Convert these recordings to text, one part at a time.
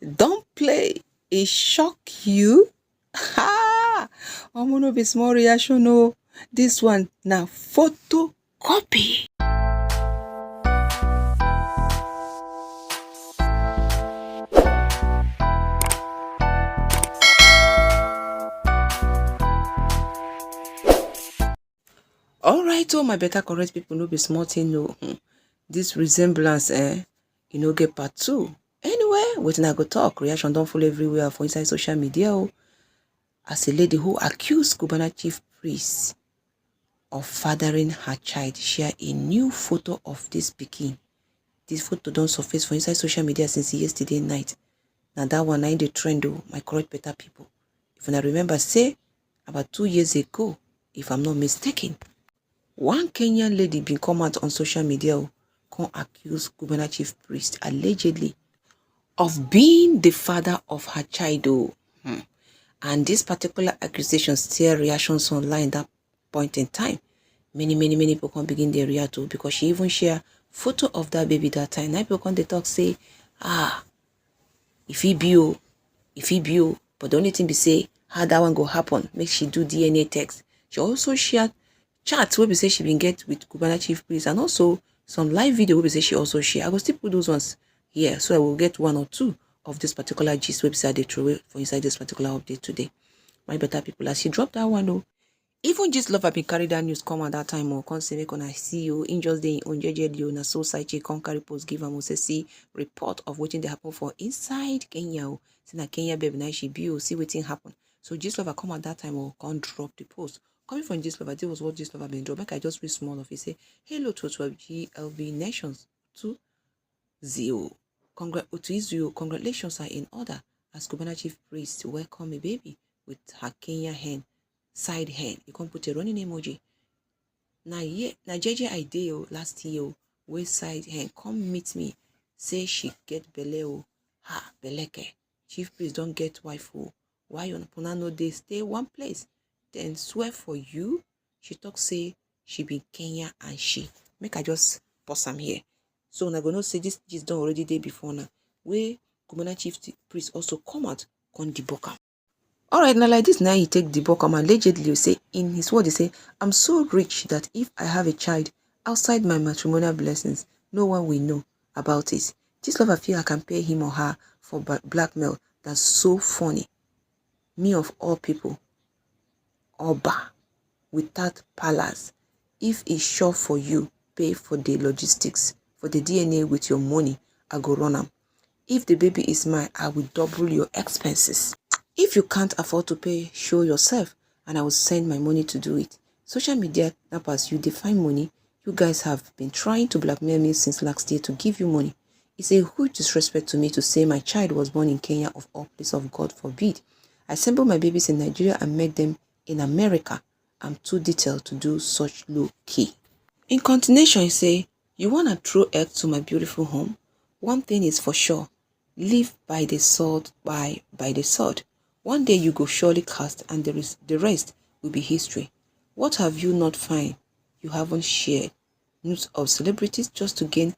Don't play. It shock you? Ha! I'm gonna be small reaction. No, this one now photocopy. All right, oh my better correct people, no be small thing. No, this resemblance, get part two. Anyway, wetin I go talk? Reaction don't fall everywhere for inside social media. Oh, as a lady who accused Cubana chief priest of fathering her child share a new photo of this pikin. This photo don't surface for inside social media since yesterday night. Now that one ain't the trend though, my correct better people. If I remember, say about 2 years ago, if I'm not mistaken, one Kenyan lady been come out on social media come accuse Cubana chief priest allegedly of being the father of her child. And this particular accusation still reactions online that point in time. Many people can begin their react to because she even share photo of that baby that time. Now people can they talk say, if he be but the only thing be say how that one go happen, make she do DNA text. She also share chats where we say she been get with Cubana chief priest and also some live video where we say she also share. I will still put those ones here so I will get one or two of this particular gist website they throw for inside this particular update today. My better people, as she dropped that one though, even just love have been carried that news come at that time or come say make on I see you in just day on JJ na so side come carry post give am say see report of wetin dey happen for inside Kenya. Say na Kenya baby na she be see wetin happen. So just love come at that time or come drop the post. Coming from Gist Lover, this was what Gist Lover been dropped. Make I just read small of it. Say, hello to 12 GLV Nations 2-0. Congratulations are in order as Cubana chief priest welcome a baby with her Kenya hen, side hen. You can put a running emoji. Now JJ idea last year where side hen come meet me. Say she get belle ha beleke. Chief priest don't get wife why you on no dey stay one place? Then swear for you. She talk say she be Kenya and she make I just pause am here. So na gonna say this is done already day before now. Where Cubana chief priest also come out con debunk am. Alright, now like this now he take debunk am allegedly you say in his word he say I'm so rich that if I have a child outside my matrimonial blessings, no one will know about it. This lover feel I can pay him or her for blackmail. That's so funny. Me of all people. Oba without palace. If it's sure for you, pay for the logistics, for the DNA with your money, I go run am. If the baby is mine, I will double your expenses. If you can't afford to pay, show yourself and I will send my money to do it. Social media nappers, you define money. You guys have been trying to blackmail me since last year to give you money. It's a huge disrespect to me to say my child was born in Kenya of all places of God forbid. I assembled my babies in Nigeria and made them in America. I'm too detailed to do such low key. In continuation, you say, you want to throw egg to my beautiful home? One thing is for sure, live by the sword, by the sword. One day you go surely cast and the rest will be history. What have you not find? You haven't shared news of celebrities just to gain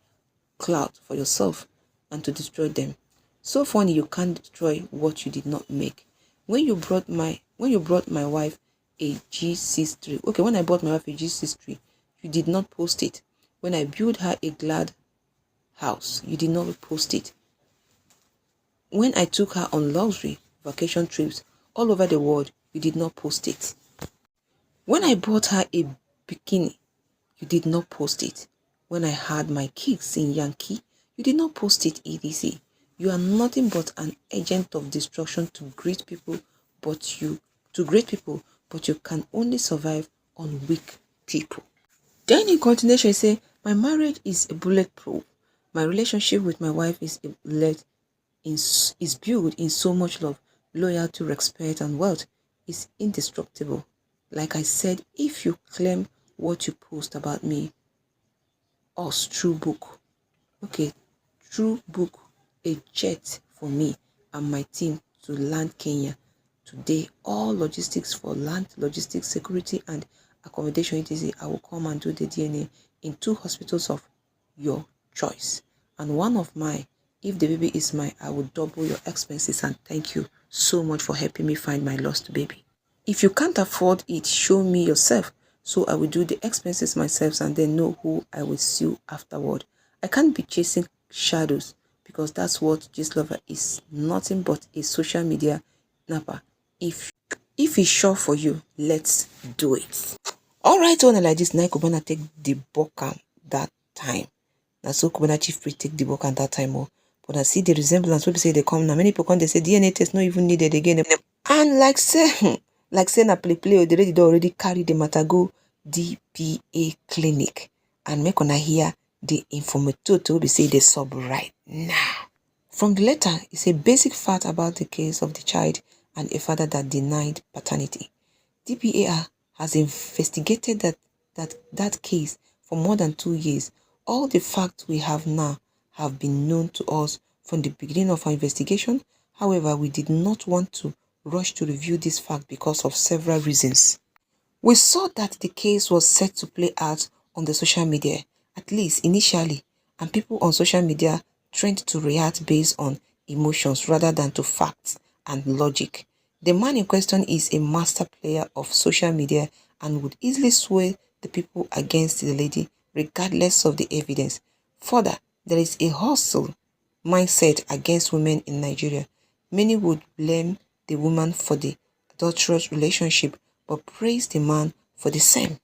clout for yourself and to destroy them. So funny you can't destroy what you did not make. When you brought my wife a G63. Okay, when I bought my wife a G63, you did not post it. When I built her a glad house, you did not post it. When I took her on luxury vacation trips all over the world, you did not post it. When I bought her a bikini, you did not post it. When I had my kids in Yankee, you did not post it etc. You are nothing but an agent of destruction to great people, but you can only survive on weak people. Then in continuation, you say, my marriage is a bulletproof. My relationship with my wife is built in so much love, loyalty, respect, and wealth. It's indestructible. Like I said, if you claim what you post about me, us true book. Okay, true book, a jet for me and my team to land Kenya. Today, all logistics for land, logistics, security, and accommodation, etc. I will come and do the DNA in 2 hospitals of your choice. And one of mine If the baby is mine, I will double your expenses and thank you so much for helping me find my lost baby. If you can't afford it, show me yourself, so I will do the expenses myself and then know who I will sue afterward. I can't be chasing shadows because that's what Gist Lover is, nothing but a social media napper. If it's sure for you, let's do it. Alright, so like this, now Cubana take the Bokam that time. Now so Cubana chief priest take the Bokam that time. Oh, but I see the resemblance. People say they come now. Many people come, they say DNA test not even needed again. And like say na play, they already carry the matter go DPA clinic and make una hear the information to be say the sub right now. From the letter, it's a basic fact about the case of the child and a father that denied paternity. DPA has investigated that case for more than 2 years. All the facts we have now have been known to us from the beginning of our investigation. However, we did not want to rush to review this fact because of several reasons. We saw that the case was set to play out on the social media, at least initially, and people on social media trend to react based on emotions rather than to facts and logic. The man in question is a master player of social media and would easily sway the people against the lady regardless of the evidence. Further, there is a hostile mindset against women in Nigeria. Many would blame the woman for the adulterous relationship but praise the man for the same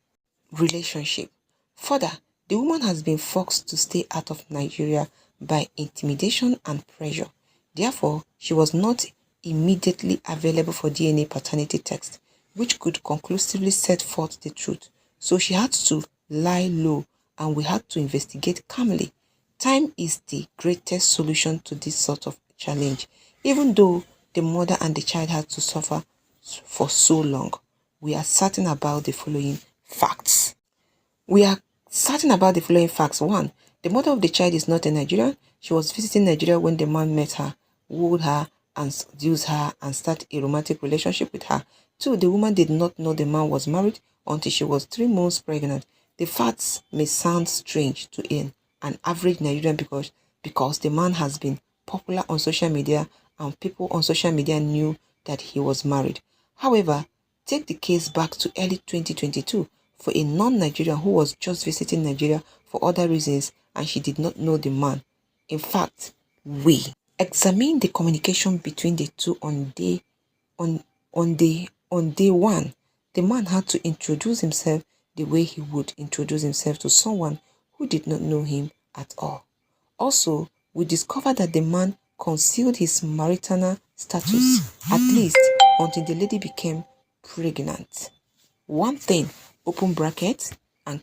relationship. Further, the woman has been forced to stay out of Nigeria by intimidation and pressure. Therefore, she was not immediately available for DNA paternity test, which could conclusively set forth the truth. So she had to lie low and we had to investigate calmly. Time is the greatest solution to this sort of challenge, even though the mother and the child had to suffer for so long. We are certain about the following facts. We are certain about the following facts. 1. The mother of the child is not a Nigerian. She was visiting Nigeria when the man met her, wooed her, and seduced her and started a romantic relationship with her. 2. The woman did not know the man was married until she was 3 months pregnant. The facts may sound strange to an average Nigerian because the man has been popular on social media and people on social media knew that he was married. However, take the case back to early 2022 for a non-Nigerian who was just visiting Nigeria for other reasons and she did not know the man. In fact, we examined the communication between the two on day 1. The man had to introduce himself the way he would introduce himself to someone who did not know him at all. Also, we discovered that the man concealed his marital status, at least until the lady became pregnant. One thing, open brackets, and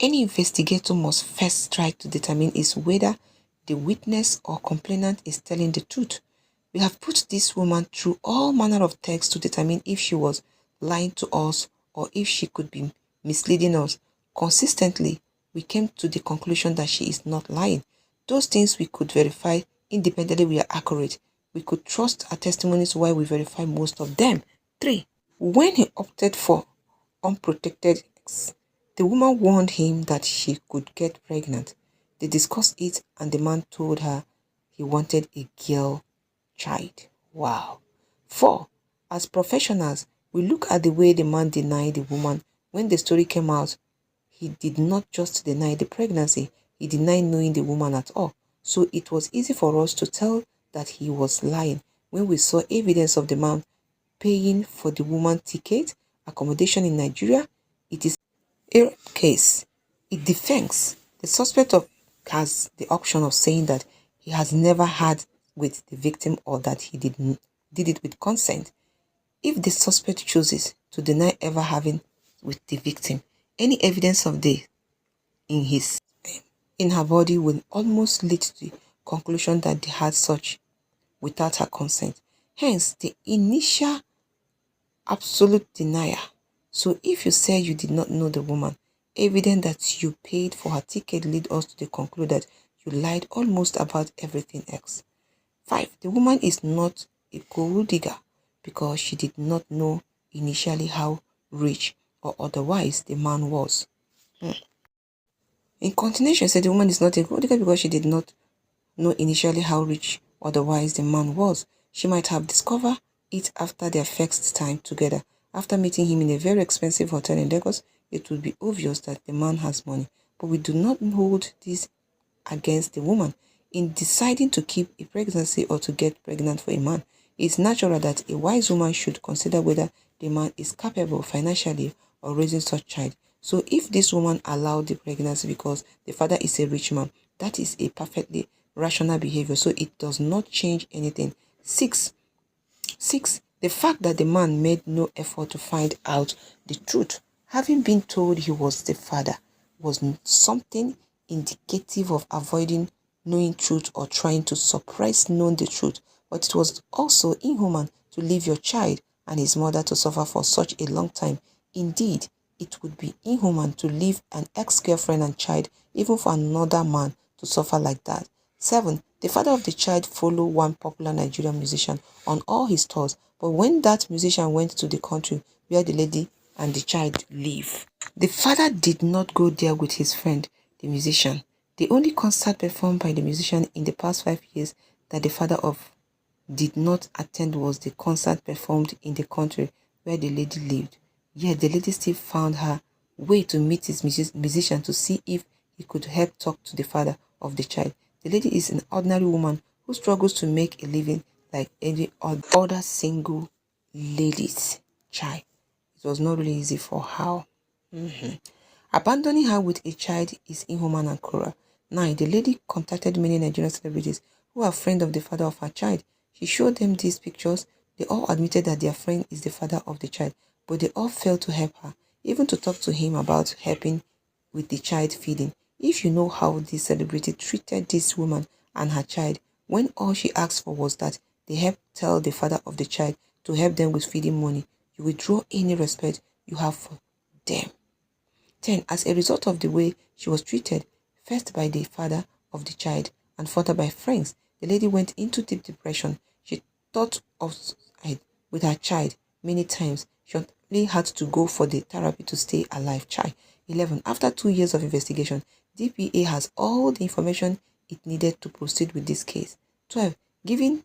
any investigator must first try to determine is whether the witness or complainant is telling the truth. We have put this woman through all manner of tests to determine if she was lying to us or if she could be misleading us. Consistently, we came to the conclusion that she is not lying. Those things we could verify independently were accurate. We could trust her testimonies while we verify most of them. 3. When he opted for unprotected sex, the woman warned him that she could get pregnant. They discussed it and the man told her he wanted a girl child. Wow. 4. As professionals, we look at the way the man denied the woman. When the story came out, he did not just deny the pregnancy, he denied knowing the woman at all. So it was easy for us to tell that he was lying when we saw evidence of the man paying for the woman's ticket, accommodation in Nigeria. It is a rape case. It defends. The suspect has the option of saying that he has never had with the victim or that he did it with consent. If the suspect chooses to deny ever having with the victim, any evidence of in her body will almost lead to the conclusion that they had such without her consent. Hence, the initial absolute denier. So if you say you did not know the woman, evidence that you paid for her ticket lead us to the conclusion that you lied almost about everything else. 5. The woman is not a gold digger because she did not know initially how rich or otherwise the man was. In continuation, said the woman is not a gold digger because she did not know initially how rich otherwise the man was. She might have discovered it after their first time together. After meeting him in a very expensive hotel in Lagos, it would be obvious that the man has money. But we do not hold this against the woman. In deciding to keep a pregnancy or to get pregnant for a man, it's natural that a wise woman should consider whether the man is capable financially of raising such child. So if this woman allowed the pregnancy because the father is a rich man, that is a perfectly rational behavior. So it does not change anything. Six, the fact that the man made no effort to find out the truth, having been told he was the father, was something indicative of avoiding knowing truth or trying to suppress knowing the truth. But it was also inhuman to leave your child and his mother to suffer for such a long time. Indeed, it would be inhuman to leave an ex-girlfriend and child even for another man to suffer like that. 7. The father of the child followed one popular Nigerian musician on all his tours, but when that musician went to the country where the lady and the child live, the father did not go there with his friend, the musician. The only concert performed by the musician in the past 5 years that the father of did not attend was the concert performed in the country where the lady lived. Yet the lady still found her way to meet his musician to see if he could help talk to the father of the child. The lady is an ordinary woman who struggles to make a living like any other single ladies. Child. It was not really easy for her. Abandoning her with a child is inhuman and cruel. 9. The lady contacted many Nigerian celebrities who are friends of the father of her child. She showed them these pictures. They all admitted that their friend is the father of the child, but they all failed to help her, even to talk to him about helping with the child feeding. If you know how this celebrity treated this woman and her child, when all she asked for was that they help tell the father of the child to help them with feeding money, you withdraw any respect you have for them. 10. As a result of the way she was treated, first by the father of the child and further by friends, the lady went into deep depression. She thought of suicide with her child many times. She only had to go for the therapy to stay alive. Child. 11. After 2 years of investigation, DPA has all the information it needed to proceed with this case. 12. Given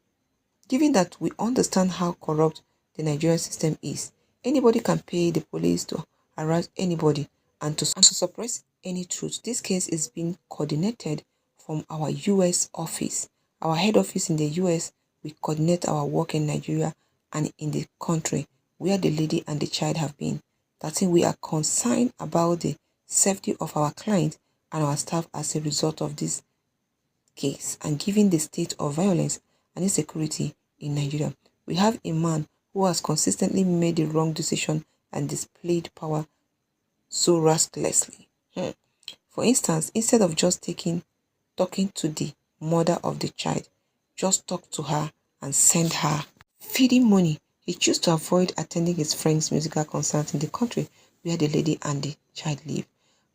that we understand how corrupt the Nigerian system is, anybody can pay the police to harass anybody and to suppress any truth. This case is being coordinated from our US office. Our head office in the US, we coordinate our work in Nigeria and in the country where the lady and the child have been. That is, we are concerned about the safety of our clients and our staff as a result of this case, and given the state of violence and insecurity in Nigeria, we have a man who has consistently made the wrong decision and displayed power so rascaliously. For instance, instead of just talking to the mother of the child, just talk to her and send her feeding money, he chose to avoid attending his friend's musical concert in the country where the lady and the child live.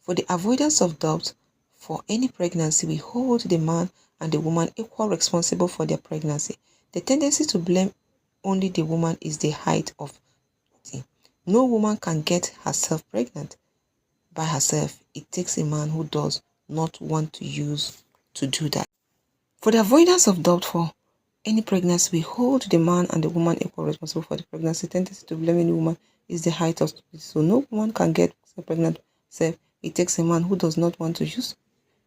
For the avoidance of doubt, for any pregnancy, we hold the man and the woman equal responsible for their pregnancy. The tendency to blame only the woman is the height of it. No woman can get herself pregnant by herself. It takes a man who does not want to do that. For the avoidance of doubt, for any pregnancy, we hold the man and the woman equal responsible for the pregnancy. The tendency to blame any woman is the height of stupidity. So no woman can get pregnant herself. It takes a man who does not want to use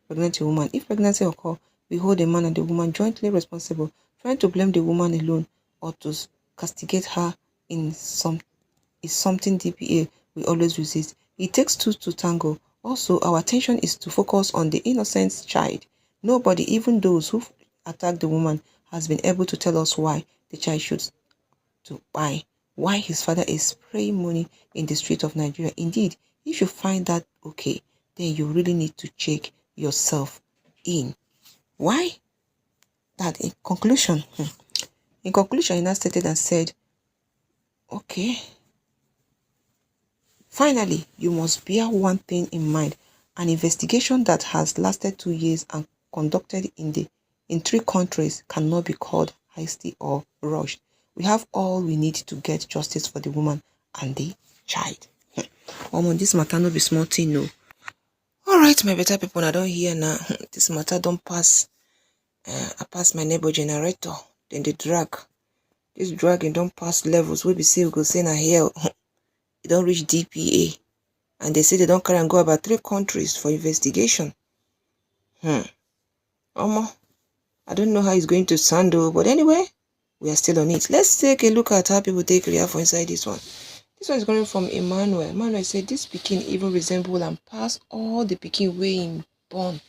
pregnant a woman. If pregnancy occurs, we hold the man and the woman jointly responsible. Trying to blame the woman alone or to castigate her is something DPA we always resist. It takes two to tango. Also, our attention is to focus on the innocent child. Nobody, even those who attack the woman, has been able to tell us why the child should to buy, why his father is spraying money in the street of Nigeria. Indeed, if you find that okay, then you really need to check yourself in. Why? That in conclusion, he now stated and said, okay, finally, you must bear one thing in mind. An investigation that has lasted 2 years and conducted in 3 countries cannot be called hasty or rushed. We have all we need to get justice for the woman and the child. This matter no be small thing, no. Alright, my better people, I don't hear now. This matter don't pass I pass my neighbor generator, then they drag. This dragging don't pass levels. We be say we go say na here. It don't reach DPA. And they say they don't carry and go about 3 countries for investigation. Omo, I don't know how it's going to sound though, but anyway, we are still on it. Let's take a look at how people take react for inside this one. This one is coming from Emmanuel. Emmanuel said this pikin even resemble and pass all the pikin wey him born.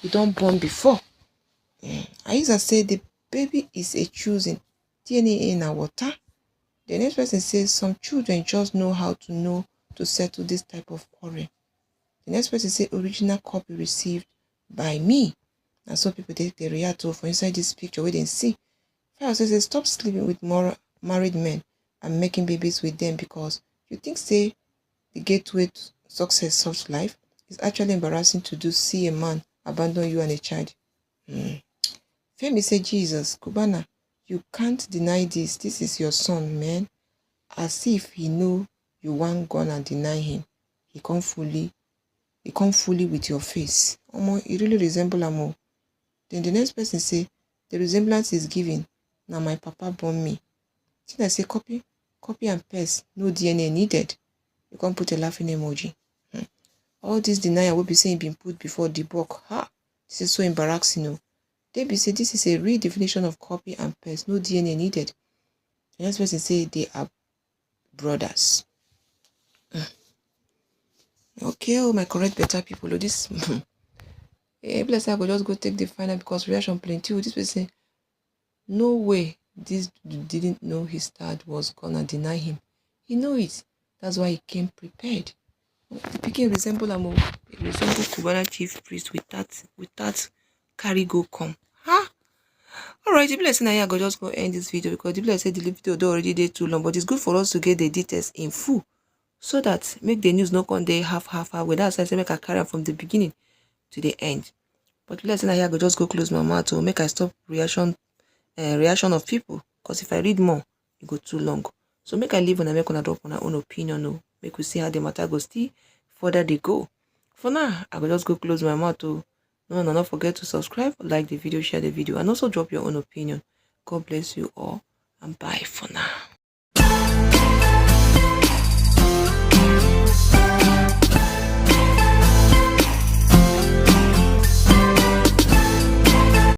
You don't born before. Aiza said the baby is a choosing. DNA in our water. The next person says some children just know how to settle this type of quarrel. The next person says original copy received by me. And so people take the react to for inside this picture where they see. Fire says stop sleeping with more married men and making babies with them because you think say the gateway to success soft life is actually embarrassing to do see a man abandon you and a child. Femi said Jesus, Cubana, you can't deny this. This is your son, man. As if he know you want gun and deny him. He come fully with your face. Omo, he really resemble Amo. Then the next person say, the resemblance is given. Now my papa born me. Then I say, copy and paste. No DNA needed. You can't put a laughing emoji. All this denial will be saying been put before the book. This is so embarrassing. No. They be say this is a real definition of copy and paste. No DNA needed. The next person say they are brothers. Okay, oh my correct better people. Oh, this bless I go just go take the final because reaction plenty. This person, no way this didn't know his dad was gonna deny him. He know it. That's why he came prepared. The pikin resemble Amo. It resemble Cubana chief priest with that carry go come. Alright, the blessing I go just go end this video because the blessing the video already did too long, but it's good for us to get the details in full so that make the news not on there half with that. So I say make I carry from the beginning to the end. But blessing I go just go close my mouth to make I stop reaction of people because if I read more, it go too long. So make I leave and I make on drop on our own opinion. No, make we see how the matter goes. Still further they go. For now, I will just go close my mouth to. No, not forget to subscribe, like the video, share the video, and also drop your own opinion. God bless you all, and bye for now.